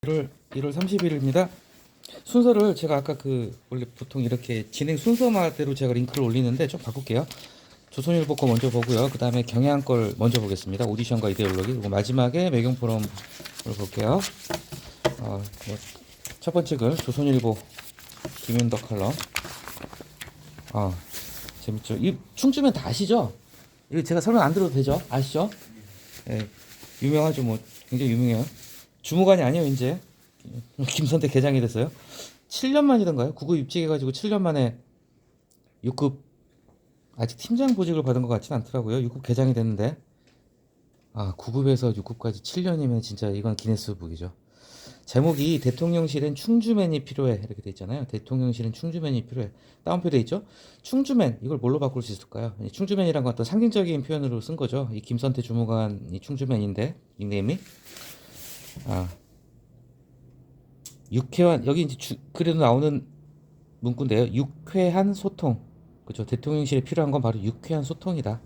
1월 30일입니다. 순서를 제가 아까 원래 보통 이렇게 진행 순서마대로 제가 링크를 올리는데 좀 바꿀게요. 조선일보 거 먼저 보고요. 그 다음에 경향 걸 먼저 보겠습니다. 오디션과 이데올로기. 그리고 마지막에 매경 포럼을 볼게요. 첫 번째 글 조선일보 김윤덕 칼럼. 재밌죠. 이 충주면 다 아시죠? 이거 제가 설명 안 들어도 되죠? 아시죠? 예, 유명하죠. 뭐 굉장히 유명해요. 주무관이 아니에요 이제. 김선태 계장이 됐어요. 7년 만이던가요? 9급 입직해가지고 7년 만에 6급 아직 팀장 보직을 받은 것 같진 않더라고요. 6급 계장이 됐는데 9급에서 6급까지 7년이면 진짜 이건 기네스북이죠. 제목이 대통령실엔 충주맨이 필요해 이렇게 돼 있잖아요. 대통령실엔 충주맨이 필요해. 다운표 돼 있죠. 충주맨 이걸 뭘로 바꿀 수 있을까요? 충주맨이란 건 어떤 상징적인 표현으로 쓴 거죠. 이 김선태 주무관이 충주맨인데 닉네임이 유쾌한 여기 이제 그래도 나오는 문구인데요. 유쾌한 소통. 그죠? 대통령실에 필요한 건 바로 유쾌한 소통이다.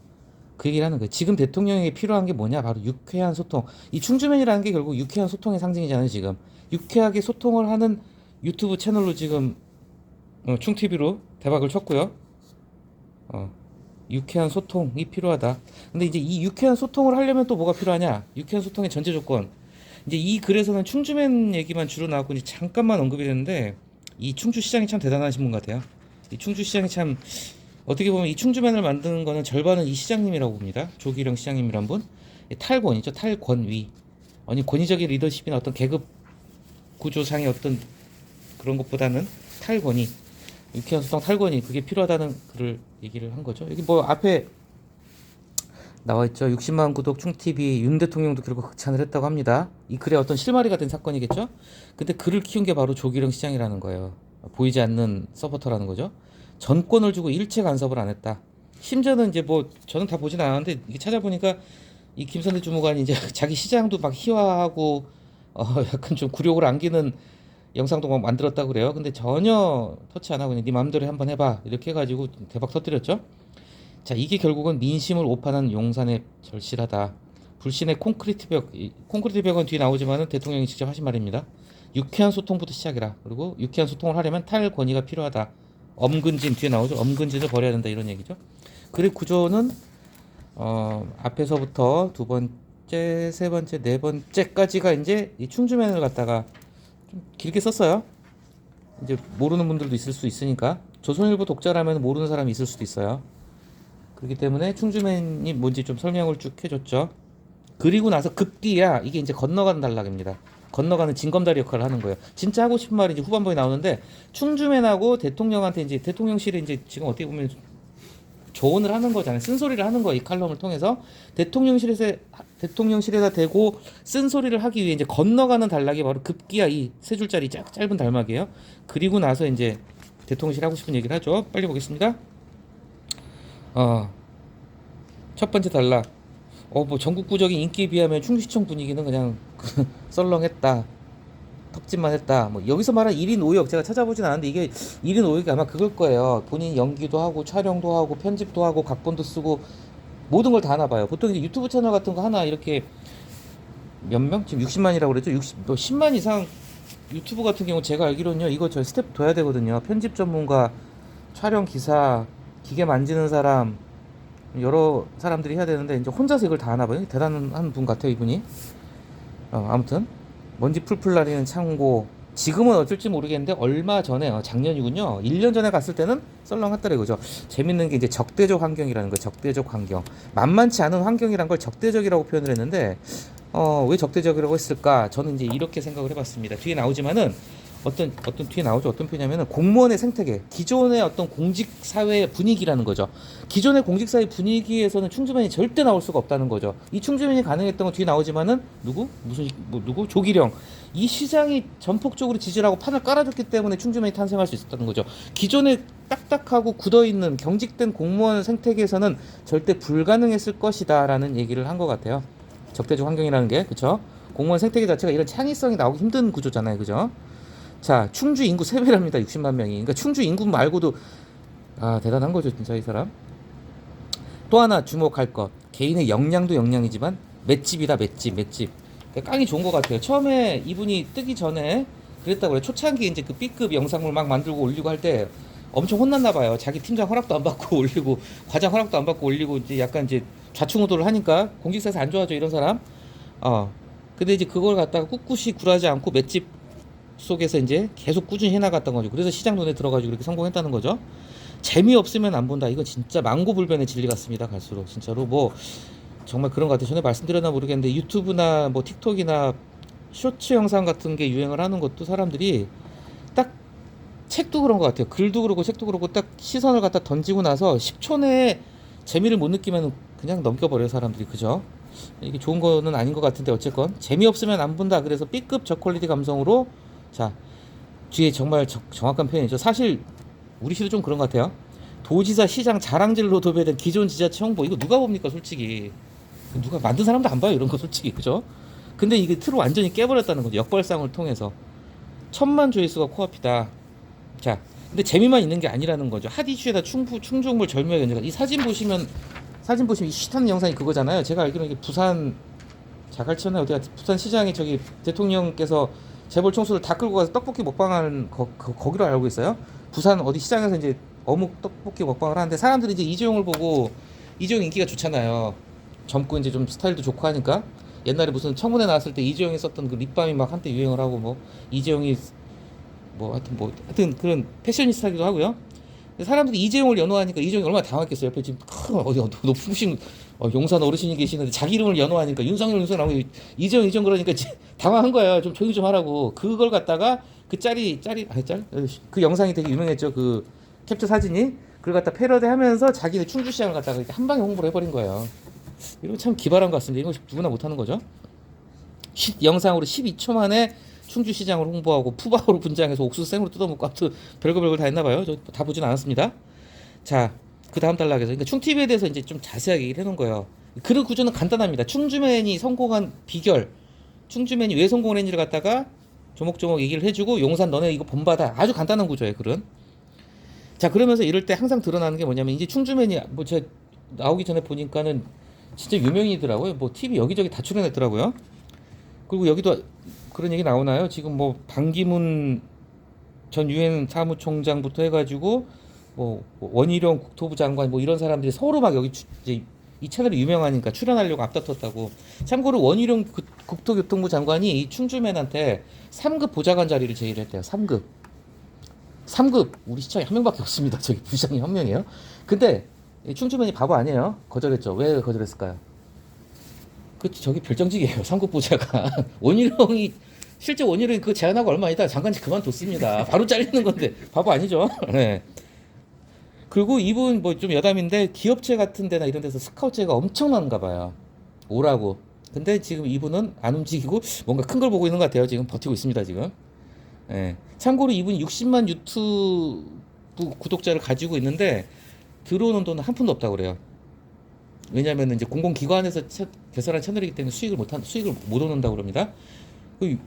그 얘기를 하는 거예요. 지금 대통령에게 필요한 게 뭐냐? 바로 유쾌한 소통. 이 충주맨이라는 게 결국 유쾌한 소통의 상징이잖아요. 지금 유쾌하게 소통을 하는 유튜브 채널로 지금 충TV로 대박을 쳤고요. 유쾌한 소통이 필요하다. 근데 이제 이 유쾌한 소통을 하려면 또 뭐가 필요하냐? 유쾌한 소통의 전제 조건. 이제 이 글에서는 충주맨 얘기만 주로 나오고 이제 잠깐만 언급이 되는데 이 충주시장이 참 대단하신 분 같아요. 이 충주시장이 참 어떻게 보면 이 충주맨을 만드는 거는 절반은 이 시장님이라고 봅니다. 조기령 시장님이란 분. 탈권이죠. 탈권위. 아니 권위적인 리더십이나 어떤 계급 구조상의 어떤 그런 것보다는 탈권위. 유쾌한 소통 탈권위 그게 필요하다는 글을 얘기를 한 거죠. 여기 뭐 앞에 나와있죠. 60만 구독 충TV 윤 대통령도 결국 극찬을 했다고 합니다. 이 글에 어떤 실마리가 된 사건이겠죠. 근데 글을 키운 게 바로 조기령 시장이라는 거예요. 보이지 않는 서포터라는 거죠. 전권을 주고 일체 간섭을 안 했다. 심지어는 이제 뭐 저는 다 보진 않았는데 이게 찾아보니까 이 김선태 주무관이 이제 자기 시장도 막 희화하고 약간 좀 굴욕을 안기는 영상도 막 만들었다고 그래요. 근데 전혀 터치 안 하고 그냥 네 마음대로 한번 해봐 이렇게 해가지고 대박 터뜨렸죠. 자, 이게 결국은 민심을 오판한 용산의 절실하다. 불신의 콘크리트 벽은 뒤에 나오지만은 대통령이 직접 하신 말입니다. 유쾌한 소통부터 시작이라. 그리고 유쾌한 소통을 하려면 탈권위가 필요하다. 엄근진 뒤에 나오죠. 엄근진을 버려야 된다 이런 얘기죠. 그리고 구조는 앞에서부터 두 번째, 세 번째, 네 번째까지가 이제 이 충주맨을 갖다가 좀 길게 썼어요. 이제 모르는 분들도 있을 수 있으니까 조선일보 독자라면 모르는 사람이 있을 수도 있어요. 그렇기 때문에 충주맨이 뭔지 좀 설명을 쭉 해줬죠. 그리고 나서 급기야 이게 이제 건너가는 단락입니다. 건너가는 징검다리 역할을 하는 거예요. 진짜 하고 싶은 말이 이제 후반부에 나오는데 충주맨하고 대통령한테 이제 대통령실에 이제 지금 어떻게 보면 조언을 하는 거잖아요. 쓴소리를 하는 거예요. 이 칼럼을 통해서 대통령실에다 대고 쓴소리를 하기 위해 이제 건너가는 단락이 바로 급기야 이 세 줄짜리 짧은 단락이에요. 그리고 나서 이제 대통령실 하고 싶은 얘기를 하죠. 빨리 보겠습니다. 첫 번째 단락. 뭐 전국구적인 인기에 비하면 충주시청 분위기는 그냥 썰렁했다. 턱짓만 했다. 뭐 여기서 말한 1인 5역 제가 찾아보진 않았는데 이게 1인 5역이 아마 그걸 거예요. 본인 연기도 하고 촬영도 하고 편집도 하고 각본도 쓰고 모든 걸 다 하나 봐요. 보통 이제 유튜브 채널 같은 거 하나 이렇게 몇 명? 지금 60만이라고 그랬죠? 10만 이상 유튜브 같은 경우 제가 알기로는요. 이거 저희 스텝 둬야 되거든요. 편집 전문가, 촬영 기사, 기계 만지는 사람 여러 사람들이 해야 되는데 이제 혼자서 이걸 다 하나 봐요. 대단한 분 같아요 이분이. 아무튼 먼지 풀풀 날리는 창고. 지금은 어쩔지 모르겠는데 얼마 전에 작년이군요. 1년 전에 갔을 때는 썰렁했더래 그죠. 재밌는 게 이제 적대적 환경이라는 거예요. 적대적 환경. 만만치 않은 환경이란 걸 적대적이라고 표현을 했는데 왜 적대적이라고 했을까? 저는 이제 이렇게 생각을 해봤습니다. 뒤에 나오지만은 어떤 뒤에 나오죠. 어떤 표현이냐면은 공무원의 생태계, 기존의 어떤 공직 사회의 분위기라는 거죠. 기존의 공직 사회 분위기에서는 충주맨이 절대 나올 수가 없다는 거죠. 이 충주맨이 가능했던 건 뒤에 나오지만은 누구 조기령 이 시장이 전폭적으로 지지를 하고 판을 깔아줬기 때문에 충주맨이 탄생할 수 있었다는 거죠. 기존의 딱딱하고 굳어있는 경직된 공무원 생태계에서는 절대 불가능했을 것이다라는 얘기를 한 것 같아요. 적대적 환경이라는 게 그렇죠. 공무원 생태계 자체가 이런 창의성이 나오기 힘든 구조잖아요, 그죠? 자, 충주 인구 3배랍니다. 60만 명이. 그러니까 충주 인구 말고도 대단한 거죠, 진짜 이 사람. 또 하나 주목할 것. 개인의 역량도 역량이지만 맷집이다, 맷집. 깡이 좋은 것 같아요. 처음에 이분이 뜨기 전에 그랬다고 그래. 초창기 이제 그 B급 영상물 막 만들고 올리고 할 때 엄청 혼났나 봐요. 자기 팀장 허락도 안 받고 올리고 과장 허락도 안 받고 올리고 이제 약간 이제 좌충우돌을 하니까 공직사에서 안 좋아져 이런 사람. 근데 이제 그걸 갖다가 꿋꿋이 굴하지 않고 맷집 속에서 이제 계속 꾸준히 해나갔던 거죠. 그래서 시장 눈에 들어가지고 이렇게 성공했다는 거죠. 재미없으면 안 본다. 이거 진짜 망고불변의 진리 같습니다. 갈수록 진짜로 뭐 정말 그런 것 같아요. 전에 말씀드렸나 모르겠는데 유튜브나 뭐 틱톡이나 쇼츠 영상 같은 게 유행을 하는 것도 사람들이 딱 책도 그런 것 같아요. 글도 그러고 책도 그러고 딱 시선을 갖다 던지고 나서 10초 내에 재미를 못 느끼면 그냥 넘겨버려요 사람들이. 그죠? 이게 좋은 거는 아닌 것 같은데 어쨌건 재미없으면 안 본다. 그래서 B급 저퀄리티 감성으로 자 뒤에 정말 정확한 표현이죠. 사실 우리 시도 좀 그런 것 같아요. 도지사 시장 자랑질로 도배된 기존 지자체 홍보 이거 누가 봅니까 솔직히. 누가 만든 사람도 안 봐요 이런 거 솔직히. 그죠? 근데 이게 틀을 완전히 깨버렸다는 거죠. 역발상을 통해서 1000만 조회수가 코앞이다. 자 근데 재미만 있는 게 아니라는 거죠. 핫 이슈에다 충주홍보를 절묘하게 연결한 이 사진 보시면 이 시타는 영상이 그거잖아요. 제가 알기로는 이게 부산 자갈치였나 어디가 부산 시장에 저기 대통령께서 재벌 총수를 다 끌고 가서 떡볶이 먹방하는 거기로 알고 있어요. 부산 어디 시장에서 이제 어묵 떡볶이 먹방을 하는데 사람들이 이제 이재용을 보고 이재용 인기가 좋잖아요. 젊고 이제 좀 스타일도 좋고 하니까 옛날에 무슨 청문회 나왔을 때 이재용이 썼던 그 립밤이 막 한때 유행을 하고 뭐 이재용이 하여튼 그런 패셔니스타기도 하고요. 사람들이 이재용을 연호하니까 이재용이 얼마나 당황했겠어요. 옆에 지금 큰 어디 높으신 용산 어르신이 계시는데 자기 이름을 연호하니까 윤석열 나오고 이재용 그러니까 당황한 거예요. 좀 조용히 좀 하라고. 그걸 갖다가 그 그 영상이 되게 유명했죠. 그 캡처 사진이 그걸 갖다 패러디하면서 자기네 충주시장을 갖다가 이렇게 한 방에 홍보를 해버린 거예요. 이거 참 기발한 것 같습니다. 이거 누구나 못하는 거죠. 영상으로 12초 만에 충주시장을 홍보하고 푸바오로 분장해서 옥수수 생으로 뜯어먹고 아무튼 별거 다 했나봐요. 저 다 보진 않았습니다. 자, 그 다음 단락에서 그러니까 충TV에 대해서 이제 좀 자세하게 얘기를 해놓은 거예요. 그 구조는 간단합니다. 충주맨이 성공한 비결, 충주맨이 왜 성공을 했는지를 갖다가 조목조목 얘기를 해주고 용산 너네 이거 본받아. 아주 간단한 구조예요. 글은. 자, 그러면서 이럴 때 항상 드러나는 게 뭐냐면 이제 충주맨이 뭐 제가 나오기 전에 보니까는 진짜 유명이더라고요. 뭐 TV 여기저기 다 출연했더라고요. 그리고 여기도 그런 얘기 나오나요? 지금 뭐 반기문 전 유엔 사무총장부터 해가지고 뭐 원희룡 국토부 장관 뭐 이런 사람들이 서로 막 여기 이제 이 채널이 유명하니까 출연하려고 앞다퉜다고. 참고로 원희룡 국토교통부 장관이 이 충주맨한테 3급 보좌관 자리를 제의를 했대요. 3급 우리 시청에 한 명밖에 없습니다. 저기 부시장이 한 명이에요. 근데 충주맨이 바보 아니에요. 거절했죠. 왜 거절했을까요? 저기 별정직이에요. 3급 보좌관. 원희룡이 실제 원희룡이 그 제안하고 얼마 있다 장관직 그만뒀습니다. 바로 잘리는 건데 바보 아니죠. 네. 그리고 이분 뭐 좀 여담인데 기업체 같은 데나 이런 데서 스카우트제가 엄청난가 봐요. 오라고. 근데 지금 이분은 안 움직이고 뭔가 큰 걸 보고 있는 것 같아요. 지금 버티고 있습니다. 지금. 예. 참고로 이분이 60만 유튜브 구독자를 가지고 있는데 들어오는 돈은 한 푼도 없다고 그래요. 왜냐하면 이제 공공기관에서 개설한 채널이기 때문에 수익을 못 얻는다고 그럽니다.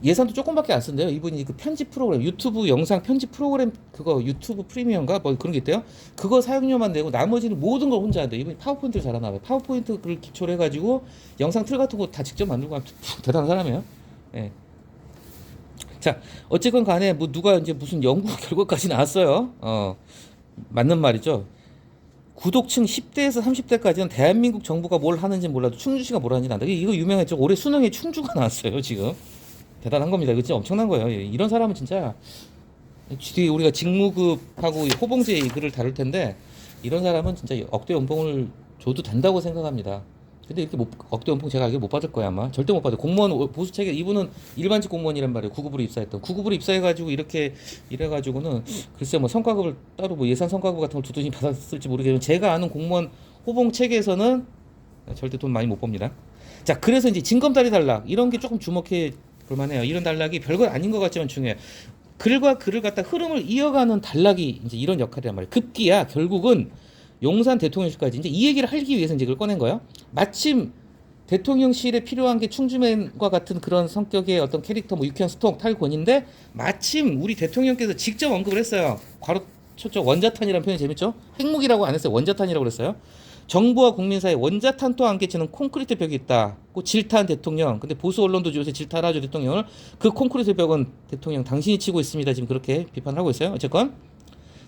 예산도 조금밖에 안 쓴대요. 이분이 그 편집 프로그램, 유튜브 영상 편집 프로그램 그거 유튜브 프리미엄가 뭐 그런 게 있대요. 그거 사용료만 내고 나머지는 모든 걸 혼자 한대요. 이분이 파워포인트를 잘하나 봐요. 파워포인트를 기초로 해가지고 영상 틀 같은 거 다 직접 만들고 하면 대단한 사람이에요. 예. 자, 어쨌건 간에 뭐 누가 이제 무슨 연구 결과까지 나왔어요. 맞는 말이죠. 구독층 10대에서 30대까지는 대한민국 정부가 뭘 하는지 몰라도 충주시가 뭘 하는지 안다. 이거 유명했죠. 올해 수능에 충주가 나왔어요. 지금 대단한 겁니다. 이거 진짜 엄청난 거예요. 이런 사람은 진짜 뒤에 우리가 직무급하고 호봉제 글을 다룰 텐데 이런 사람은 진짜 억대 연봉을 줘도 된다고 생각합니다. 근데 이렇게 억대 연봉 제가 알기로 못 받을 거야 아마. 절대 못 받아요. 공무원 보수 체계 이분은 일반직 공무원이란 말이에요. 9급으로 입사했던. 9급으로 입사해가지고 이렇게 이래가지고는 글쎄 뭐 성과급을 따로 뭐 예산 성과급 같은 걸 두더지 받았을지 모르겠지만 제가 아는 공무원 호봉 체계에서는 절대 돈 많이 못 봅니다. 자, 그래서 이제 징검다리 단락 이런 게 조금 주목해 볼만해요. 이런 단락이 별건 아닌 것 같지만 중요해요. 글과 글을 갖다 흐름을 이어가는 단락이 이제 이런 역할이란 말이에요. 급기야 결국은 용산 대통령실까지 이제 이 얘기를 하기 위해서 이제 이걸 꺼낸 거예요. 마침 대통령실에 필요한 게 충주맨과 같은 그런 성격의 어떤 캐릭터, 뭐 유쾌한 스톡, 탈권인데 마침 우리 대통령께서 직접 언급을 했어요. 괄호 쳤죠. 원자탄이라는 표현이 재밌죠? 핵무기라고 안 했어요. 원자탄이라고 그랬어요. 정부와 국민 사이에 원자탄도 안 깨치는 콘크리트 벽이 있다. 꼭 질타한 대통령. 근데 보수 언론도 요새 질타하죠 대통령을. 그 콘크리트 벽은 대통령 당신이 치고 있습니다. 지금 그렇게 비판을 하고 있어요. 어쨌건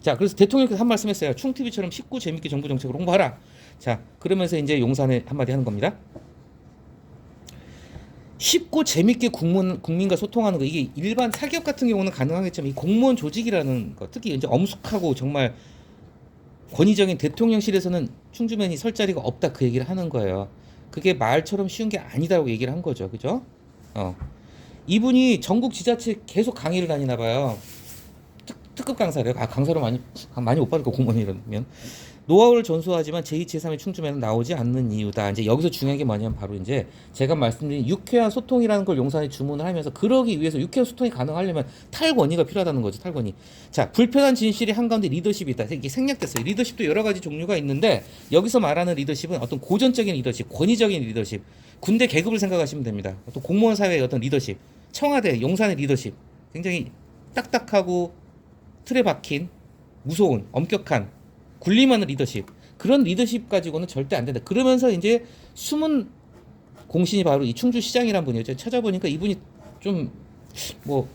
자 그래서 대통령께서 한 말씀했어요. 충TV처럼 쉽고 재밌게 정부 정책을 홍보하라. 자 그러면서 이제 용산에 한마디 하는 겁니다. 쉽고 재밌게 국민과 소통하는 거 이게 일반 사기업 같은 경우는 가능하겠지만 이 공무원 조직이라는 거 특히 이제 엄숙하고 정말 권위적인 대통령실에서는 충주맨이 설 자리가 없다 그 얘기를 하는 거예요. 그게 말처럼 쉬운 게 아니다라고 얘기를 한 거죠. 그죠? 이분이 전국 지자체 계속 강의를 다니나 봐요. 특급 강사래요. 강사로 많이 못 받을 거 공무원이라면. 노하우를 전수하지만 제2, 제3의 충주맨은 나오지 않는 이유다. 이제 여기서 중요한 게 뭐냐면 바로 이제 제가 말씀드린 유쾌한 소통이라는 걸 용산에 주문을 하면서 그러기 위해서 유쾌한 소통이 가능하려면 탈권위가 필요하다는 거죠. 탈권위. 자, 불편한 진실이 한가운데 리더십이 있다. 이게 생략됐어요. 리더십도 여러 가지 종류가 있는데 여기서 말하는 리더십은 어떤 고전적인 리더십, 권위적인 리더십, 군대 계급을 생각하시면 됩니다. 또 공무원 사회의 어떤 리더십, 청와대, 용산의 리더십, 굉장히 딱딱하고 틀에 박힌 무서운 엄격한 군림하는 리더십 그런 리더십 가지고는 절대 안 된다. 그러면서 이제 숨은 공신이 바로 이 충주시장이란 분이었죠. 찾아보니까 이분이 좀 뭐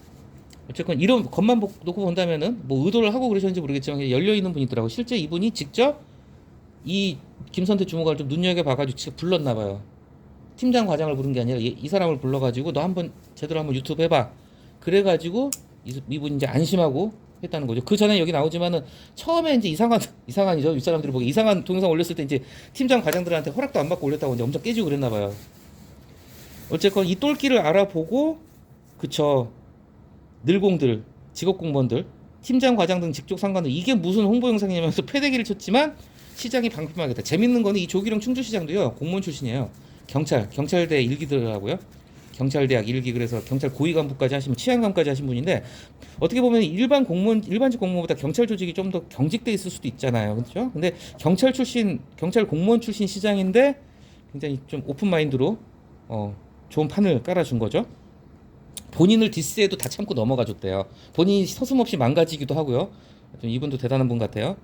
어쨌건 이런 것만 놓고 본다면은 뭐 의도를 하고 그러셨는지 모르겠지만 열려 있는 분이더라고. 실제 이분이 직접 이 김선태 주무관을 좀 눈여겨 봐가지고 직접 불렀나 봐요. 팀장 과장을 부른 게 아니라 이 사람을 불러가지고 너 한번 제대로 한번 유튜브 해봐. 그래가지고 이분이 이제 안심하고 했다는 거죠. 그 전에 여기 나오지만은 처음에 이제 이상한이죠. 윗사람들이 보기 이상한 동영상 올렸을 때 이제 팀장 과장들한테 허락도 안 받고 올렸다고 이제 엄청 깨지고 그랬나 봐요. 어쨌건 이 똘끼를 알아보고 그쵸 늘공들 직업 공무원들 팀장 과장 등 직속 상관들 이게 무슨 홍보 영상이냐면서 패대기를 쳤지만 시장이 방심하겠다. 재밌는 거는 이 조기룡 충주시장도요 공무원 출신이에요. 경찰대 일기더라고요. 경찰대학 일기 그래서 경찰 고위 간부까지 하시면 치안감까지 하신 분인데 어떻게 보면 일반직 공무원보다 경찰 조직이 좀 더 경직돼 있을 수도 있잖아요, 그렇죠? 근데 경찰 공무원 출신 시장인데 굉장히 좀 오픈 마인드로 좋은 판을 깔아준 거죠. 본인을 디스해도 다 참고 넘어가줬대요. 본인이 서슴없이 망가지기도 하고요. 좀 이분도 대단한 분 같아요.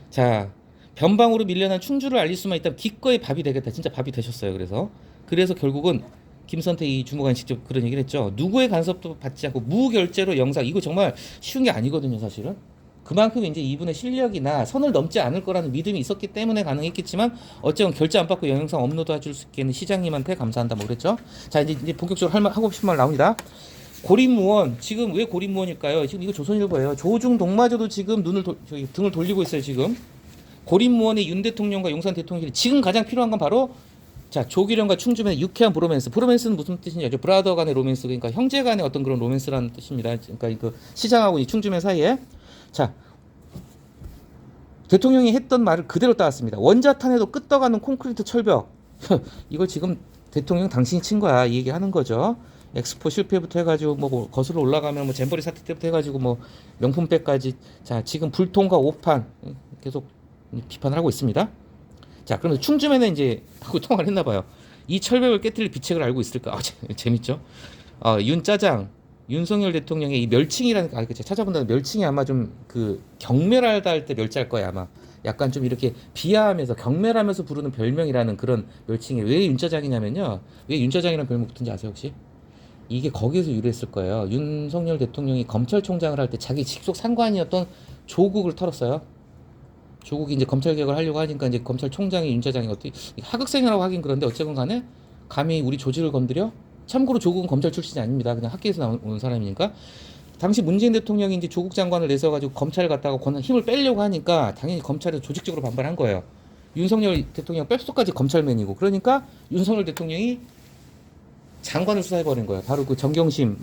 자, 변방으로 밀려난 충주를 알릴 수만 있다면 기꺼이 밥이 되겠다. 진짜 밥이 되셨어요. 그래서 결국은 김선태 이 주무관이 직접 그런 얘기를 했죠. 누구의 간섭도 받지 않고 무결제로 영상 이거 정말 쉬운 게 아니거든요, 사실은. 그만큼 이제 이분의 실력이나 선을 넘지 않을 거라는 믿음이 있었기 때문에 가능했겠지만 어쨌든 결제 안 받고 영상 업로드 해줄 수 있게 있는 시장님한테 감사한다 뭐 그랬죠. 자 이제 본격적으로 하고 싶은 말 나옵니다. 고립무원 지금 왜 고립무원일까요? 지금 이거 조선일보예요. 조중동마저도 지금 등을 돌리고 있어요. 지금 고립무원의 윤 대통령과 용산 대통령이 지금 가장 필요한 건 바로 자 조기령과 충주맨의 유쾌한 브로맨스는 무슨 뜻이냐죠? 브라더 간의 로맨스 그러니까 형제 간의 어떤 그런 로맨스라는 뜻입니다. 그러니까 그 시장하고 이 충주맨 사이에 자 대통령이 했던 말을 그대로 따왔습니다. 원자탄에도 끄떡하는 콘크리트 철벽 이걸 지금 대통령 당신이 친 거야 이 얘기 하는 거죠. 엑스포 실패부터 해가지고 뭐 거슬러 올라가면 뭐 잼버리 사태 때부터 해가지고 뭐 명품백까지 자 지금 불통과 오판 계속 비판을 하고 있습니다. 자 그러면 충주맨에 이제 하고 통화를 했나 봐요. 이 철벽을 깨뜨릴 비책을 알고 있을까? 재밌죠. 윤석열 대통령의 이 멸칭이라는 제가 찾아본다는 멸칭이 아마 좀 그 경멸하다 할 때 멸치할 거야 아마. 약간 좀 이렇게 비하하면서 경멸하면서 부르는 별명이라는 그런 멸칭이 왜 윤짜장이냐면요. 왜 윤짜장이라는 별명 붙은지 아세요 혹시? 이게 거기에서 유래했을 거예요. 윤석열 대통령이 검찰총장을 할 때 자기 직속 상관이었던 조국을 털었어요. 조국이 이제 검찰 개혁을 하려고 하니까 이제 검찰총장이 윤짜장이 어떻게 하극생이라고 하긴 그런데 어쨌건 간에 감히 우리 조직을 건드려? 참고로 조국은 검찰 출신이 아닙니다. 그냥 학교에서 나온 사람이니까. 당시 문재인 대통령이 이제 조국 장관을 내세워가지고 검찰을 갖다가 힘을 빼려고 하니까 당연히 검찰에서 조직적으로 반발한 거예요. 윤석열 대통령 뼛속까지 검찰맨이고 그러니까 윤석열 대통령이 장관을 수사해버린 거예요. 바로 그 정경심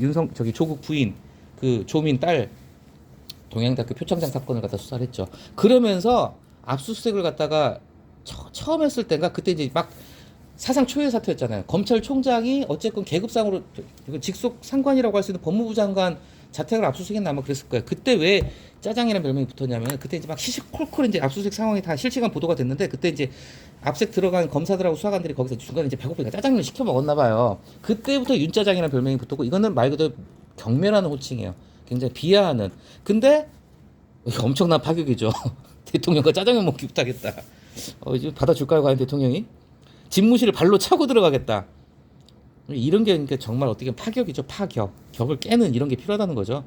조국 부인 그 조민 딸 동양대학교 표창장 사건을 갖다 수사를 했죠. 그러면서 압수수색을 갖다가 처음 했을 때인가 그때 이제 막 사상 초유의 사태였잖아요. 검찰총장이 어쨌건 계급상으로 직속 상관이라고 할 수 있는 법무부 장관 자택을 압수수색했나 아마 그랬을 거예요. 그때 왜 짜장이라는 별명이 붙었냐면 그때 이제 막 시시콜콜 이제 압수수색 상황이 다 실시간 보도가 됐는데 그때 이제 압색 들어간 검사들하고 수사관들이 거기서 중간에 이제 배고프니까 짜장면을 시켜 먹었나 봐요. 그때부터 윤짜장이라는 별명이 붙었고 이거는 말 그대로 경멸하는 호칭이에요. 굉장히 비하하는. 근데 엄청난 파격이죠. 대통령과 짜장면 먹기 부탁했다. 이제 받아줄까요, 과연 대통령이? 집무실을 발로 차고 들어가겠다. 이런 게 그러니까 정말 어떻게 보면 파격이죠, 파격. 격을 깨는 이런 게 필요하다는 거죠.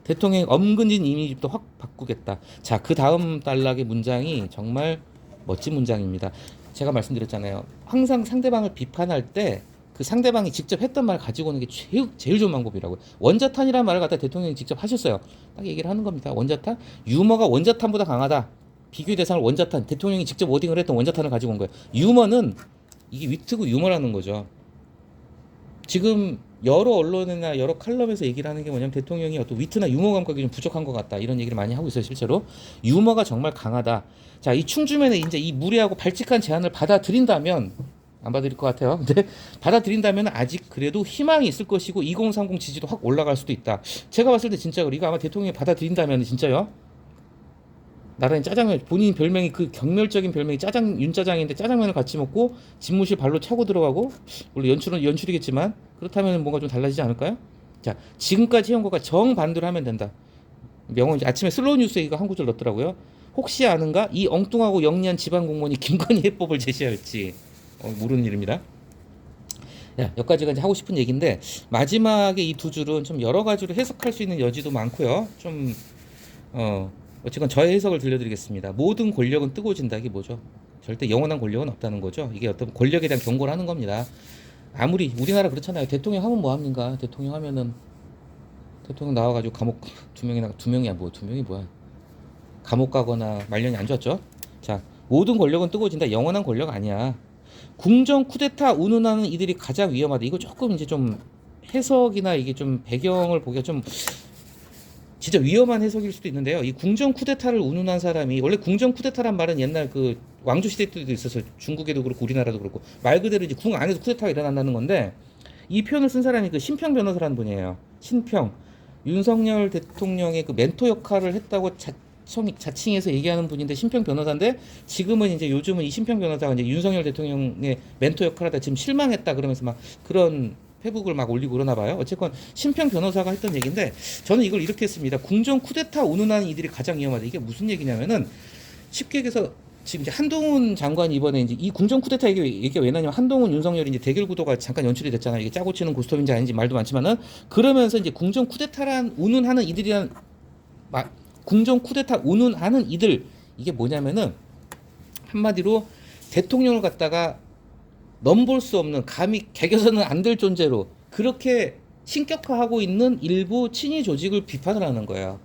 대통령의 엄근진 이미지부터 확 바꾸겠다. 자, 그 다음 단락의 문장이 정말 멋진 문장입니다. 제가 말씀드렸잖아요. 항상 상대방을 비판할 때 그 상대방이 직접 했던 말 가지고 오는 게 제일 좋은 방법이라고요. 원자탄이라는 말을 갖다 대통령이 직접 하셨어요. 딱 얘기를 하는 겁니다. 원자탄? 유머가 원자탄보다 강하다. 비교 대상을 원자탄, 대통령이 직접 워딩을 했던 원자탄을 가지고 온 거예요. 유머는 이게 위트고 유머라는 거죠. 지금 여러 언론이나 여러 칼럼에서 얘기를 하는 게 뭐냐면 대통령이 어떤 위트나 유머 감각이 좀 부족한 것 같다, 이런 얘기를 많이 하고 있어요. 실제로 유머가 정말 강하다. 자, 이 충주면에 이제 이 무례하고 발칙한 제안을 받아들인다면, 안 받아들일 것 같아요. 근데 받아들인다면 아직 그래도 희망이 있을 것이고 2030 지지도 확 올라갈 수도 있다. 제가 봤을 때 진짜 이거 아마 대통령이 받아들인다면 진짜요, 나라는 짜장면, 본인 별명이 그 경멸적인 별명이 짜장 윤짜장인데 짜장면을 같이 먹고 집무실 발로 차고 들어가고, 물론 연출은 연출이겠지만 그렇다면 뭔가 좀 달라지지 않을까요? 자, 지금까지 해온 것과 정반대로 하면 된다. 명언, 아침에 슬로우 뉴스에 이거 한 구절 넣었더라고요. 혹시 아는가? 이 엉뚱하고 영리한 지방 공무원이 김건희 해법을 제시할지 모르는 일입니다. 야, 여기까지가 이제 하고 싶은 얘기인데, 마지막에 이 두 줄은 좀 여러 가지로 해석할 수 있는 여지도 많고요. 좀 어쨌건 저의 해석을 들려드리겠습니다. 모든 권력은 뜨거워진다. 이게 뭐죠? 절대 영원한 권력은 없다는 거죠. 이게 어떤 권력에 대한 경고를 하는 겁니다. 아무리 우리나라 그렇잖아요. 대통령 하면 뭐 합니까? 대통령 하면은 대통령 나와가지고 감옥 두 명이야 뭐, 두 명이 뭐야? 감옥 가거나 말년이 안 좋았죠. 자, 모든 권력은 뜨거워진다. 영원한 권력 아니야. 궁정 쿠데타 운운하는 이들이 가장 위험하다. 이거 조금 이제 좀 해석이나 이게 좀 배경을 보기가 좀 진짜 위험한 해석일 수도 있는데요. 이 궁정 쿠데타를 운운한 사람이, 원래 궁정 쿠데타란 말은 옛날 그 왕조 시대 때도 있어서 중국에도 그렇고 우리나라도 그렇고 말 그대로 이제 궁 안에서 쿠데타가 일어난다는 건데, 이 표현을 쓴 사람이 그 신평 변호사라는 분이에요. 신평. 윤석열 대통령의 그 멘토 역할을 했다고 자칭해서 얘기하는 분인데, 신평 변호사인데 지금은 이제 요즘은 이 신평 변호사가 이제 윤석열 대통령의 멘토 역할하다 지금 실망했다 그러면서 막 그런 페북을 막 올리고 그러나 봐요. 어쨌건 신평 변호사가 했던 얘기인데, 저는 이걸 이렇게 했습니다. 궁정 쿠데타 운운하는 이들이 가장 위험하다. 이게 무슨 얘기냐면은, 쉽게 얘기해서 지금 이제 한동훈 장관이 이번에 이제 이 궁정 쿠데타 얘기가 왜 나냐면, 한동훈 윤석열이 이제 대결 구도가 잠깐 연출이 됐잖아요. 이게 짜고 치는 고스톱인지 아닌지 말도 많지만은, 그러면서 이제 궁정 쿠데타란 운운하는 이들이란 궁정 쿠데타 운운하는 이들, 이게 뭐냐면은 한마디로 대통령을 갖다가 넘볼 수 없는, 감히 개겨서는 안 될 존재로 그렇게 신격화하고 있는 일부 친위 조직을 비판을 하는 거예요.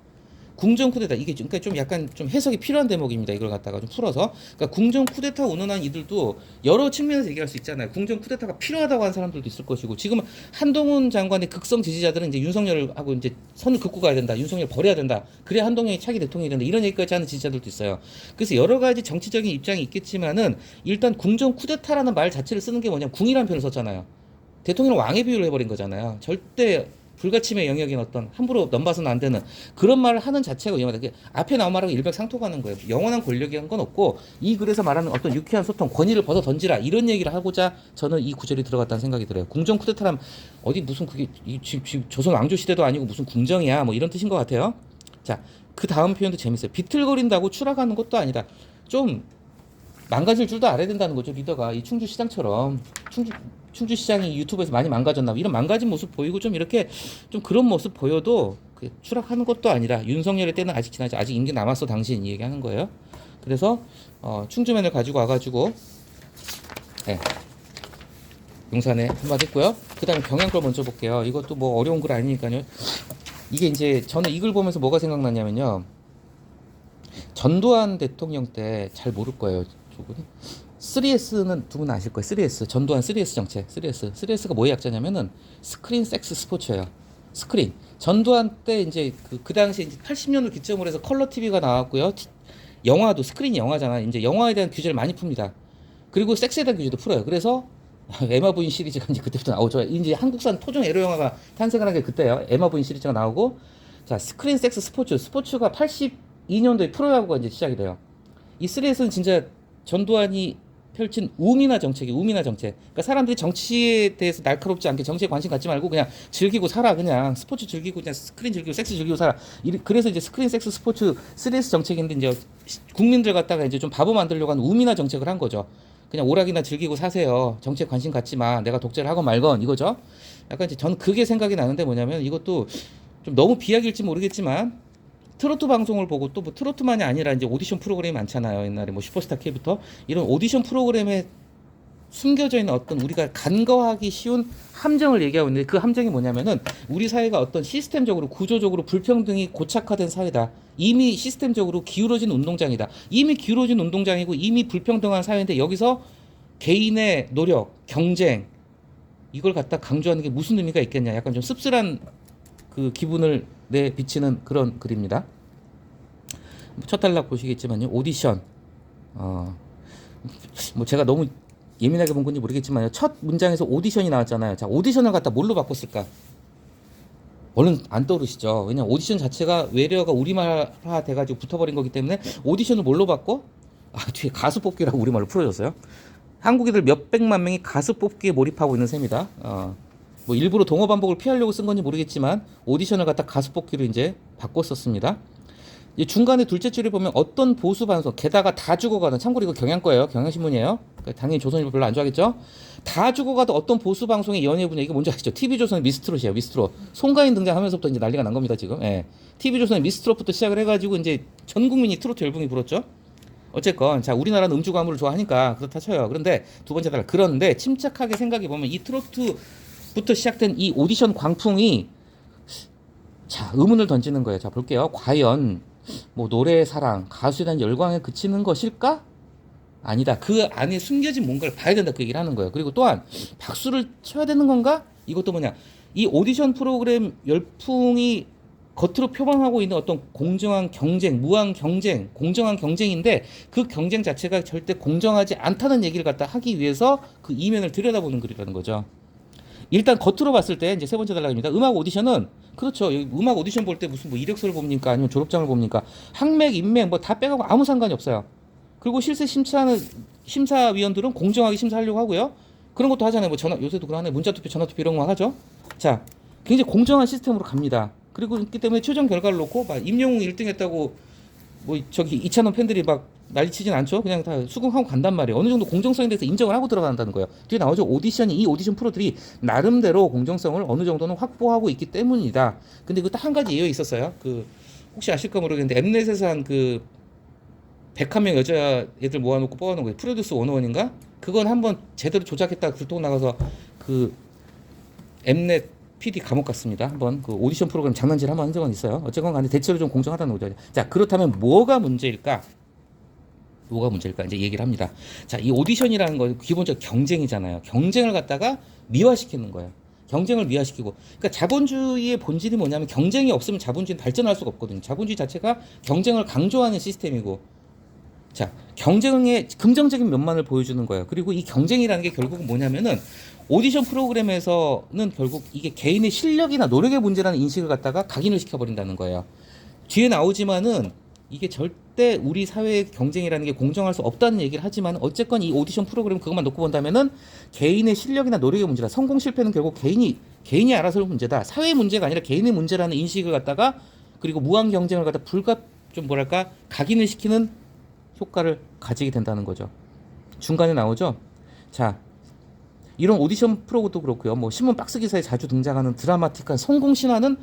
궁정 쿠데타, 이게 그러니까 좀 약간 좀 해석이 필요한 대목입니다. 이걸 갖다가 좀 풀어서, 그러니까 궁정 쿠데타 운운한 이들도 여러 측면에서 얘기할 수 있잖아요. 궁정 쿠데타가 필요하다고 하는 사람들도 있을 것이고, 지금 한동훈 장관의 극성 지지자들은 이제 윤석열하고 이제 선을 긋고 가야 된다, 윤석열 버려야 된다, 그래야 한동훈이 차기 대통령이 된다, 이런 얘기까지 하는 지지자들도 있어요. 그래서 여러 가지 정치적인 입장이 있겠지만은, 일단 궁정 쿠데타라는 말 자체를 쓰는 게 뭐냐면, 궁이라는 표현을 썼잖아요. 대통령 왕의 비유를 해버린 거잖아요. 절대 불가침의 영역인 어떤 함부로 넘봐서는 안 되는 그런 말을 하는 자체가 위험하다. 앞에 나온 말하고 일맥상통하는 거예요. 영원한 권력이란 건 없고, 이 글에서 말하는 어떤 유쾌한 소통, 권위를 벗어 던지라, 이런 얘기를 하고자 저는 이 구절이 들어갔다는 생각이 들어요. 궁정 쿠데타라면 어디 무슨 그게 지금 조선 왕조 시대도 아니고 무슨 궁정이야 뭐 이런 뜻인 것 같아요. 자, 그 다음 표현도 재밌어요. 비틀거린다고 추락하는 것도 아니다. 좀 망가질 줄도 알아야 된다는 거죠. 리더가 이 충주시장처럼 충주시장이 유튜브에서 많이 망가졌나, 이런 망가진 모습 보이고 좀 이렇게 좀 그런 모습 보여도 추락하는 것도 아니라, 윤석열의 때는 아직 지나지, 아직 임기 남았어 당신, 이 얘기하는 거예요. 그래서 충주면을 가지고 와가지고 용산에 한마디 했고요. 그 다음에 경향 걸 먼저 볼게요. 이것도 뭐 어려운 글 아니니까요. 이게 이제 저는 이 글 보면서 뭐가 생각나냐면요, 전두환 대통령 때, 잘 모를 거예요, 조금 3S는 두 분 아실 거예요. 3S, 전두환 3S 정책. 3S가 뭐의 약자냐면은 스크린 섹스 스포츠예요. 스크린. 전두환 때 이제 그 당시에 이제 80년을 기점으로 해서 컬러 TV가 나왔고요. 영화도 스크린 영화잖아. 이제 영화에 대한 규제를 많이 풉니다. 그리고 섹스에 대한 규제도 풀어요. 그래서 에마 부인 시리즈가 이제 그때부터 나오죠. 이제 한국산 토종 에로 영화가 탄생을 한 게 그때예요. 에마 부인 시리즈가 나오고, 자, 스크린 섹스 스포츠가 82년도에 프로야구가 이제 시작이 돼요. 이 3S는 진짜 전두환이 펼친 우민화 정책이 우민화 정책. 그러니까 사람들이 정치에 대해서 날카롭지 않게 정치에 관심 갖지 말고 그냥 즐기고 살아. 그냥 스포츠 즐기고 그냥 스크린 즐기고 섹스 즐기고 살아. 그래서 이제 스크린 섹스 스포츠 3S 정책인데 이제 국민들 갖다가 이제 좀 바보 만들려고 하는 우민화 정책을 한 거죠. 그냥 오락이나 즐기고 사세요. 정치에 관심 갖지 마. 내가 독재를 하건 말건 이거죠. 약간 이제 저는 그게 생각이 나는데 뭐냐면 이것도 좀 너무 비약일지 모르겠지만 트로트 방송을 보고 또 뭐 트로트만이 아니라 이제 오디션 프로그램이 많잖아요. 옛날에 뭐 슈퍼스타 K부터 이런 오디션 프로그램에 숨겨져 있는 어떤 우리가 간과하기 쉬운 함정을 얘기하고 있는데 그 함정이 뭐냐면은 우리 사회가 어떤 시스템적으로 구조적으로 불평등이 고착화된 사회다. 이미 시스템적으로 기울어진 운동장이다. 이미 기울어진 운동장이고 이미 불평등한 사회인데 여기서 개인의 노력, 경쟁 이걸 갖다 강조하는 게 무슨 의미가 있겠냐. 약간 좀 씁쓸한 그 기분을 내비치는 그런 글입니다. 첫 단락 보시겠지만요. 오디션. 뭐 제가 너무 예민하게 본 건지 모르겠지만요. 첫 문장에서 오디션이 나왔잖아요. 자, 오디션을 갖다 뭘로 바꿨을까? 얼른 안 떠오르시죠? 왜냐면 오디션 자체가 외래어가 우리말화 돼가지고 붙어버린 거기 때문에 오디션을 뭘로 바꿔? 뒤에 가수 뽑기라고 우리말로 풀어줬어요. 한국인들 몇백만 명이 가수 뽑기에 몰입하고 있는 셈이다. 뭐 일부러 동어 반복을 피하려고 쓴 건지 모르겠지만 오디션을 갖다 가수 뽑기로 이제 바꿨었습니다. 중간에 둘째 줄에 보면 어떤 보수 방송 게다가 다 죽어가는 참고로 이거 경향 거예요. 경향신문이에요. 그러니까 당연히 조선일보 별로 안 좋아하겠죠. 다 죽어가도 어떤 보수 방송의 연예 분야 이거 뭔지 아시죠? TV조선의 미스트롯이에요. 미스트롯. 송가인 등장하면서부터 이제 난리가 난 겁니다 지금. 예. TV조선의 미스트롯부터 시작을 해가지고 이제 전 국민이 트로트 열풍이 불었죠. 어쨌건 자 우리나라는 음주 가무를 좋아하니까 그렇다 쳐요. 그런데 두 번째 달 그런데 침착하게 생각해 보면 이 트로트부터 시작된 이 오디션 광풍이 자 의문을 던지는 거예요. 자 볼게요. 과연 뭐 노래의 사랑, 가수에 대한 열광에 그치는 것일까? 아니다. 그 안에 숨겨진 뭔가를 봐야 된다. 그 얘기를 하는 거예요. 그리고 또한 박수를 쳐야 되는 건가? 이것도 뭐냐? 이 오디션 프로그램 열풍이 겉으로 표방하고 있는 어떤 공정한 경쟁, 무한 경쟁, 공정한 경쟁인데 그 경쟁 자체가 절대 공정하지 않다는 얘기를 갖다 하기 위해서 그 이면을 들여다보는 글이라는 거죠. 일단 겉으로 봤을 때 이제 세 번째 단락입니다. 음악 오디션은 그렇죠. 음악 오디션 볼 때 무슨 뭐 이력서를 봅니까? 아니면 졸업장을 봅니까? 학맥, 인맥 뭐 다 빼가고 아무 상관이 없어요. 그리고 실제 심사위원들은 공정하게 심사하려고 하고요. 그런 것도 하잖아요. 뭐 요새도 그러네. 문자투표, 전화투표 이런 거 하죠. 자, 굉장히 공정한 시스템으로 갑니다. 그리고 그렇기 때문에 최종 결과를 놓고 막 임영웅 1등 했다고 뭐 저기 이찬원 팬들이 막 난리치진 않죠. 그냥 다 수긍하고 간단 말이에요. 어느 정도 공정성에 대해서 인정을 하고 들어간다는 거예요. 뒤에 나오죠. 이 오디션 프로들이 나름대로 공정성을 어느 정도는 확보하고 있기 때문이다. 근데 그 딱 한 가지 예외 있었어요. 그 혹시 아실까 모르겠는데 엠넷에서 한 그 101명 여자 애들 모아놓고 뽑아놓은 거예요. 프로듀스 101인가? 그건 한번 제대로 조작했다가 들통 나가서 그 엠넷 PD 감옥 갔습니다. 한번 그 오디션 프로그램 장난질 한번 한 적은 있어요. 어쨌건 간에 대체로 좀 공정하다는 거죠. 자, 그렇다면 뭐가 문제일까? 이제 얘기를 합니다. 자, 이 오디션이라는 건 기본적으로 경쟁이잖아요. 경쟁을 갖다가 미화시키는 거예요. 경쟁을 미화시키고. 그러니까 자본주의의 본질이 뭐냐면 경쟁이 없으면 자본주의는 발전할 수가 없거든요. 자본주의 자체가 경쟁을 강조하는 시스템이고. 자, 경쟁의 긍정적인 면만을 보여주는 거예요. 그리고 이 경쟁이라는 게 결국은 뭐냐면은 오디션 프로그램에서는 결국 이게 개인의 실력이나 노력의 문제라는 인식을 갖다가 각인을 시켜버린다는 거예요. 뒤에 나오지만은 이게 절대 우리 사회의 경쟁이라는 게 공정할 수 없다는 얘기를 하지만 어쨌건 이 오디션 프로그램 그것만 놓고 본다면은 개인의 실력이나 노력의 문제다. 성공 실패는 결국 개인이 알아서 할 문제다. 사회의 문제가 아니라 개인의 문제라는 인식을 갖다가 그리고 무한 경쟁을 갖다 좀 뭐랄까 각인을 시키는 효과를 가지게 된다는 거죠. 중간에 나오죠. 자, 이런 오디션 프로도 그렇고요. 뭐 신문 박스 기사에 자주 등장하는 드라마틱한 성공 신화는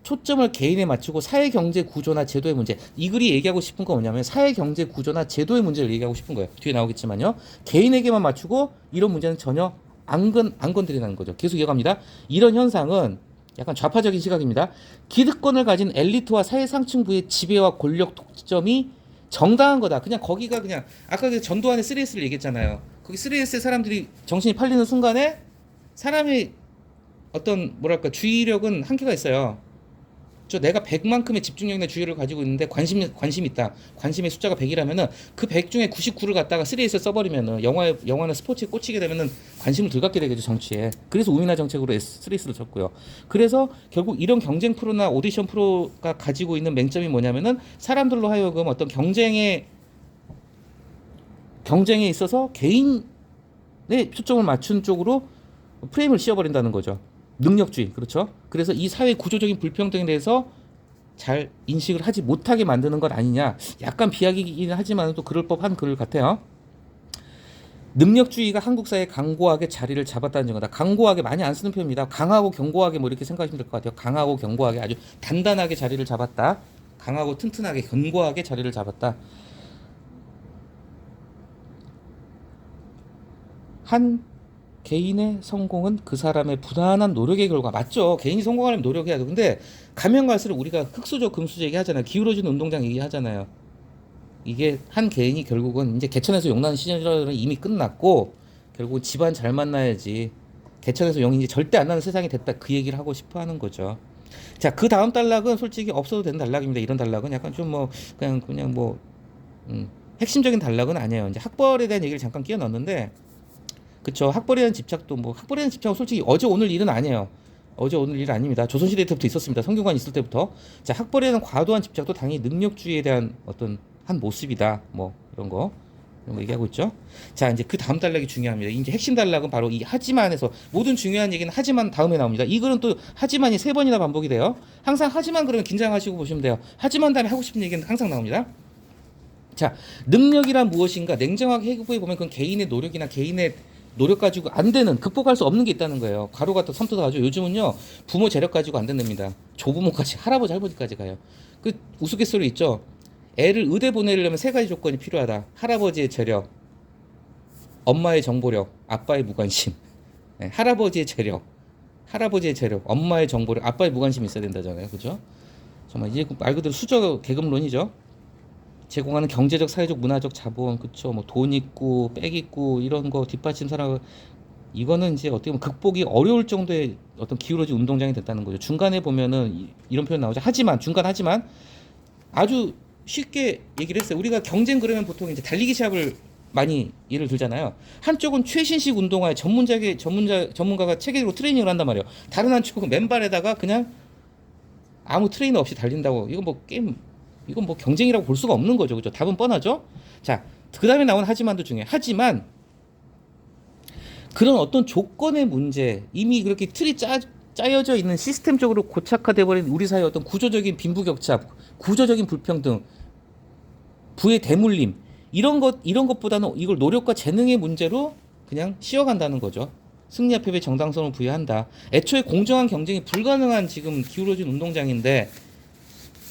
초점을 개인에 맞추고 사회 경제 구조나 제도의 문제. 이 글이 얘기하고 싶은 건 뭐냐면 사회 경제 구조나 제도의 문제를 얘기하고 싶은 거예요. 뒤에 나오겠지만요. 개인에게만 맞추고 이런 문제는 전혀 안 건드리는 거죠. 계속 이어갑니다. 이런 현상은 약간 좌파적인 시각입니다. 기득권을 가진 엘리트와 사회 상층부의 지배와 권력 독점이 정당한 거다. 그냥 거기가 그냥 아까 그 전두환의 3S를 얘기했잖아요. 거기 3S의 사람들이 정신이 팔리는 순간에 사람의 어떤 뭐랄까 주의력은 한계가 있어요. 내가 100만큼의 집중력이나 주의를 가지고 있는데 관심이 있다. 관심의 숫자가 100이라면은 그 100 중에 99를 갖다가 3S에 써버리면은 영화나 스포츠에 꽂히게 되면은 관심을 덜 갖게 되겠죠, 정치에. 그래서 우민화 정책으로 3S를 쳤고요. 그래서 결국 이런 경쟁 프로나 오디션 프로가 가지고 있는 맹점이 뭐냐면은 사람들로 하여금 어떤 경쟁에 경쟁에 있어서 개인의 초점을 맞춘 쪽으로 프레임을 씌워버린다는 거죠. 능력주의, 그렇죠? 그래서 이 사회 구조적인 불평등에 대해서 잘 인식을 하지 못하게 만드는 것 아니냐. 약간 비약이긴 하지만 또 그럴 법한 글 같아요. 능력주의가 한국 사회에 강고하게 자리를 잡았다는 증거다. 강고하게 많이 안 쓰는 표현입니다. 강하고 견고하게 뭐 이렇게 생각하시면 될 것 같아요. 강하고 견고하게 아주 단단하게 자리를 잡았다. 강하고 튼튼하게 견고하게 자리를 잡았다. 한 개인의 성공은 그 사람의 부단한 노력의 결과. 맞죠? 개인이 성공하려면 노력해야 돼. 근데 가면 갈수록 우리가 흑수저 금수저 얘기하잖아요. 기울어진 운동장 얘기하잖아요. 이게 한 개인이 결국은 이제 개천에서 용나는 시절은 이미 끝났고 결국 집안 잘 만나야지 개천에서 용이 이제 절대 안 나는 세상이 됐다, 그 얘기를 하고 싶어 하는 거죠. 자, 그 다음 단락은 솔직히 없어도 되는 단락입니다. 이런 단락은 약간 좀 뭐 그냥 뭐 핵심적인 단락은 아니에요. 이제 학벌에 대한 얘기를 잠깐 끼워 넣었는데, 그쵸, 학벌에 대한 집착도 뭐 학벌에 대한 집착은 솔직히 어제 오늘 일은 아니에요. 어제 오늘 일 아닙니다. 조선시대 때부터 있었습니다. 성균관 있을 때부터. 자, 학벌에 대한 과도한 집착도 당연히 능력주의에 대한 어떤 한 모습이다. 뭐 이런 거 얘기하고 있죠. 자, 이제 그 다음 단락이 중요합니다. 이제 핵심 단락은 바로 이 하지만에서, 모든 중요한 얘기는 하지만 다음에 나옵니다. 이 글은 또 하지만이 3번이나 반복이 돼요. 항상 하지만 그러면 긴장하시고 보시면 돼요. 하지만 다음에 하고 싶은 얘기는 항상 나옵니다. 자, 능력이란 무엇인가 냉정하게 해부해 보면 그건 개인의 노력이나 개인의 노력 가지고 안 되는, 극복할 수 없는 게 있다는 거예요. 가로가 또 섬도 가죠. 요즘은요 부모 재력 가지고 안 된답니다. 조부모까지, 할아버지 할아버지까지 가요. 그 우스갯소리 있죠. 애를 의대 보내려면 3가지 조건이 필요하다. 할아버지의 재력, 엄마의 정보력, 아빠의 무관심. 네, 할아버지의 재력, 엄마의 정보력, 아빠의 무관심이 있어야 된다잖아요. 그죠? 정말 이제 말 그대로 수저 계급론이죠. 제공하는 경제적, 사회적, 문화적 자본, 그쵸? 뭐 돈 있고, 백 있고, 이런 거 뒷받침 사람, 이거는 이제 어떻게 보면 극복이 어려울 정도의 어떤 기울어진 운동장이 됐다는 거죠. 중간에 보면은 이런 표현 나오죠. 하지만, 하지만 아주 쉽게 얘기를 했어요. 우리가 경쟁 그러면 보통 이제 달리기 시합을 많이 예를 들잖아요. 한쪽은 최신식 운동화에 전문가가 체계적으로 트레이닝을 한단 말이에요. 다른 한쪽은 맨발에다가 그냥 아무 트레이너 없이 달린다고. 이건 뭐 경쟁이라고 볼 수가 없는 거죠. 그죠? 답은 뻔하죠? 자, 그 다음에 나온 하지만도 중요해. 하지만 그런 어떤 조건의 문제, 이미 그렇게 틀이 짜여져 있는, 시스템적으로 고착화돼 버린 우리 사회의 어떤 구조적인 빈부격차, 구조적인 불평등, 부의 대물림, 이런 것보다는 이걸 노력과 재능의 문제로 그냥 씌워간다는 거죠. 승리와 패배 정당성을 부여한다. 애초에 공정한 경쟁이 불가능한 지금 기울어진 운동장인데,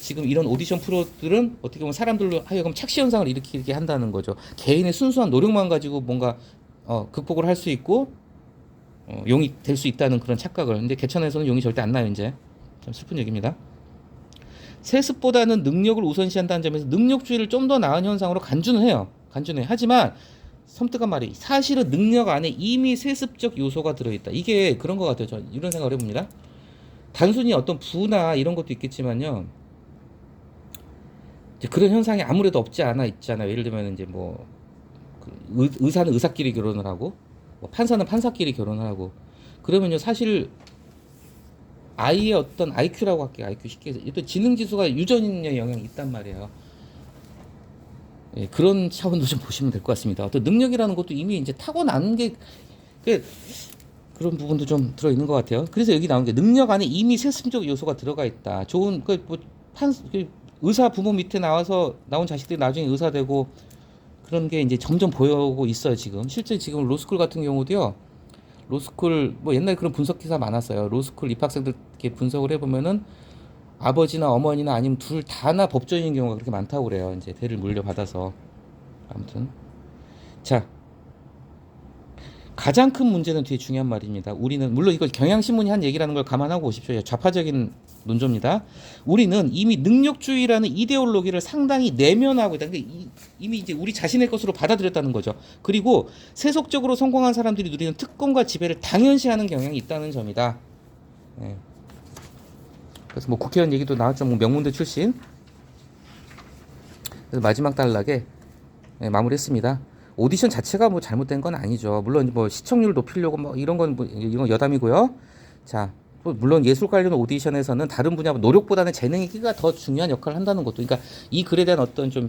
지금 이런 오디션 프로들은 어떻게 보면 사람들로 하여금 착시 현상을 일으키게 한다는 거죠. 개인의 순수한 노력만 가지고 뭔가 극복을 할 수 있고 용이 될 수 있다는 그런 착각을. 근데 개천에서는 용이 절대 안 나요. 이제 참 슬픈 얘기입니다. 세습보다는 능력을 우선시한다는 점에서 능력주의를 좀 더 나은 현상으로 간주는 해요. 하지만 섬뜩한 말이, 사실은 능력 안에 이미 세습적 요소가 들어있다. 이게 그런 것 같아요. 저 이런 생각을 해봅니다. 단순히 어떤 부나 이런 것도 있겠지만요, 이제 그런 현상이 아무래도 없지 않아 있잖아요. 예를 들면 이제 뭐 의사는 의사끼리 결혼을 하고, 뭐 판사는 판사끼리 결혼을 하고, 그러면요 사실 아이의 어떤 IQ라고 할게요. IQ 쉽게 해서 또 지능 지수가 유전의 영향이 있단 말이에요. 예, 그런 차원도 좀 보시면 될 것 같습니다. 어떤 능력이라는 것도 이미 이제 타고나는 게, 그런 부분도 좀 들어 있는 것 같아요. 그래서 여기 나온 게, 능력 안에 이미 세습적 요소가 들어가 있다. 좋은 의사 부모 밑에 나온 자식들이 나중에 의사 되고, 그런 게 이제 점점 보여오고 있어요. 실제 지금 로스쿨 같은 경우도요. 로스쿨 뭐 옛날에 그런 분석 기사 많았어요. 로스쿨 입학생들 이렇게 분석을 해보면은 아버지나 어머니나 아니면 둘 다나 법조인인 경우가 그렇게 많다고 그래요. 이제 대를 물려받아서. 아무튼 자, 가장 큰 문제는 뒤에 중요한 말입니다. 우리는, 물론 이걸 경향신문이 한 얘기라는 걸 감안하고 오십시오. 좌파적인 논조입니다. 우리는 이미 능력주의라는 이데올로기를 상당히 내면하고 있다. 그러니까 이미 이제 우리 자신의 것으로 받아들였다는 거죠. 그리고 세속적으로 성공한 사람들이 누리는 특권과 지배를 당연시하는 경향이 있다는 점이다. 네. 그래서 뭐 국회의원 얘기도 나왔죠. 뭐 명문대 출신. 그래서 마지막 단락에 마무리했습니다. 오디션 자체가 뭐 잘못된 건 아니죠. 물론 뭐 시청률 높이려고 뭐 이런 건 뭐 이건 여담이고요. 자, 물론 예술 관련 오디션에서는 다른 분야 노력보다는 재능이기가 더 중요한 역할을 한다는 것도. 그러니까 이 글에 대한 어떤 좀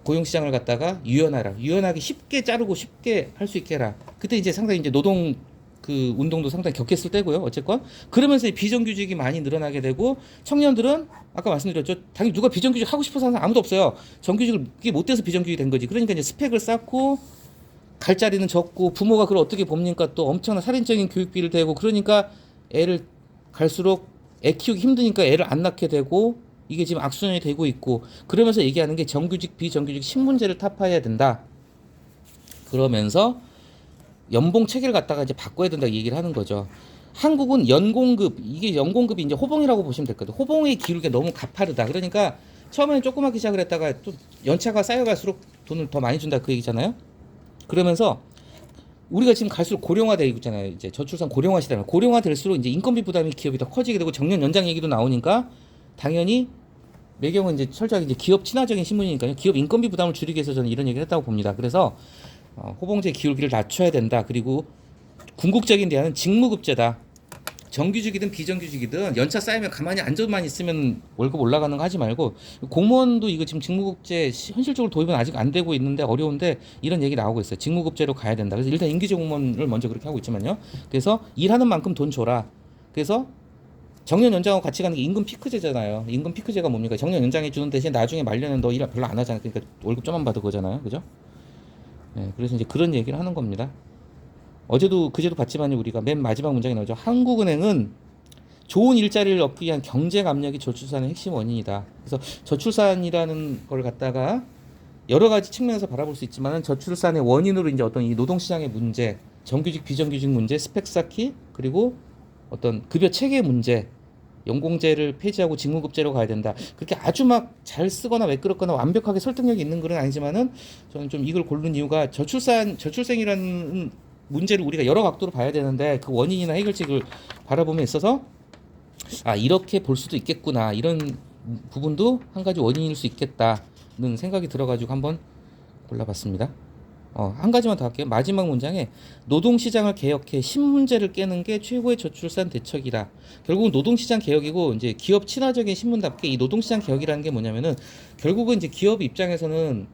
고용시장을 갖다가 유연하라. 유연하게 쉽게 자르고 쉽게 할 수 있게 해라. 그때 이제 상당히 이제 노동 그 운동도 상당히 격했을 때고요. 어쨌건 그러면서 이 비정규직이 많이 늘어나게 되고 청년들은 아까 말씀드렸죠. 당연히 누가 비정규직 하고 싶어서 하는 사람 아무도 없어요. 정규직을 이게 못 돼서 비정규직이 된 거지. 그러니까 이제 스펙을 쌓고 갈 자리는 적고 부모가 그걸 어떻게 봅니까? 또 엄청난 살인적인 교육비를 대고 그러니까 애를 갈수록 애 키우기 힘드니까 애를 안 낳게 되고 이게 지금 악순환이 되고 있고 그러면서 얘기하는 게 정규직 비정규직 신문제를 타파해야 된다. 그러면서 연봉 체계를 갖다가 이제 바꿔야 된다 얘기를 하는 거죠. 한국은 연공급 이게 연공급이 이제 호봉이라고 보시면 될 거예요. 호봉의 기울기가 너무 가파르다. 그러니까 처음에는 조그맣게 시작을 했다가 또 연차가 쌓여갈수록 돈을 더 많이 준다 그 얘기잖아요. 그러면서 우리가 지금 갈수록 고령화되고 있잖아요. 이제 저출산 고령화 시대잖아요. 고령화 될수록 이제 인건비 부담이 기업이 더 커지게 되고 정년 연장 얘기도 나오니까 당연히 매경은 이제 철저하게 이제 기업 친화적인 신문이니까요. 기업 인건비 부담을 줄이기 위해서 저는 이런 얘기를 했다고 봅니다. 그래서 호봉제 기울기를 낮춰야 된다. 그리고 궁극적인 대안은 직무급제다. 정규직이든 비정규직이든 연차 쌓이면 가만히 앉아만 있으면 월급 올라가는 거 하지 말고 공무원도 이거 지금 직무급제 현실적으로 도입은 아직 안 되고 있는데 어려운데 이런 얘기 나오고 있어요. 직무급제로 가야 된다. 그래서 일단 임기직 공무원을 먼저 그렇게 하고 있지만요. 그래서 일하는 만큼 돈 줘라. 그래서 정년 연장하고 같이 가는 게 임금 피크제잖아요. 임금 피크제가 뭡니까? 정년 연장해 주는 대신 나중에 말년은 너 일 별로 안 하잖아. 그러니까 월급 좀만 받을 거잖아요. 그죠? 네, 그래서 이제 그런 얘기를 하는 겁니다. 어제도 그제도 봤지만 우리가 맨 마지막 문장에 나오죠. 한국은행은 좋은 일자리를 얻기 위한 경쟁 압력이 저출산의 핵심 원인이다. 그래서 저출산이라는 걸 갖다가 여러 가지 측면에서 바라볼 수 있지만 저출산의 원인으로 이제 어떤 이 노동시장의 문제, 정규직 비정규직 문제, 스펙 쌓기 그리고 어떤 급여 체계 문제, 연공제를 폐지하고 직무급제로 가야 된다. 그렇게 아주 막 잘 쓰거나 매끄럽거나 완벽하게 설득력이 있는 글은 아니지만은 저는 좀 이걸 고른 이유가 저출생이라는 문제를 우리가 여러 각도로 봐야 되는데 그 원인이나 해결책을 바라봄에 있어서 이렇게 볼 수도 있겠구나 이런 부분도 한 가지 원인일 수 있겠다는 생각이 들어가지고 한번 골라봤습니다. 한 가지만 더 할게요. 마지막 문장에 노동시장을 개혁해 신문제를 깨는 게 최고의 저출산 대책이다. 결국은 노동시장 개혁이고 이제 기업 친화적인 신문답게 이 노동시장 개혁이라는 게 뭐냐면은 결국은 이제 기업 입장에서는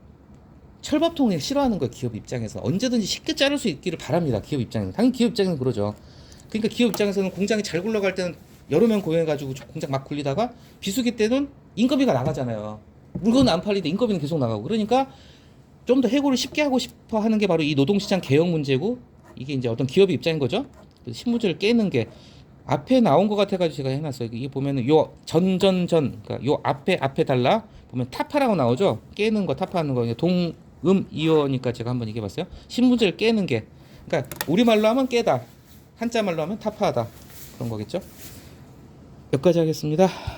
철밥통을 싫어하는 거예요. 기업 입장에서 언제든지 쉽게 자를 수 있기를 바랍니다. 기업 입장에서 당연히 기업 입장에서는 그러죠. 그러니까 기업 입장에서는 공장이 잘 굴러갈 때는 여러 명 고용해가지고 공장 막 굴리다가 비수기 때는 인건비가 나가잖아요. 물건은 안 팔리는데 인건비는 계속 나가고 그러니까 좀 더 해고를 쉽게 하고 싶어 하는 게 바로 이 노동시장 개혁 문제고 이게 이제 어떤 기업의 입장인 거죠. 신문제를 깨는 게 앞에 나온 것 같아가지고 제가 해놨어요. 이게 보면은 요 그러니까 요 앞에 달라 보면 타파라고 나오죠. 깨는 거 타파하는 거 동음이어니까 제가 한번 얘기해봤어요. 신문제를 깨는 게 그러니까 우리말로 하면 깨다 한자말로 하면 타파하다 그런 거겠죠. 여기까지 하겠습니다.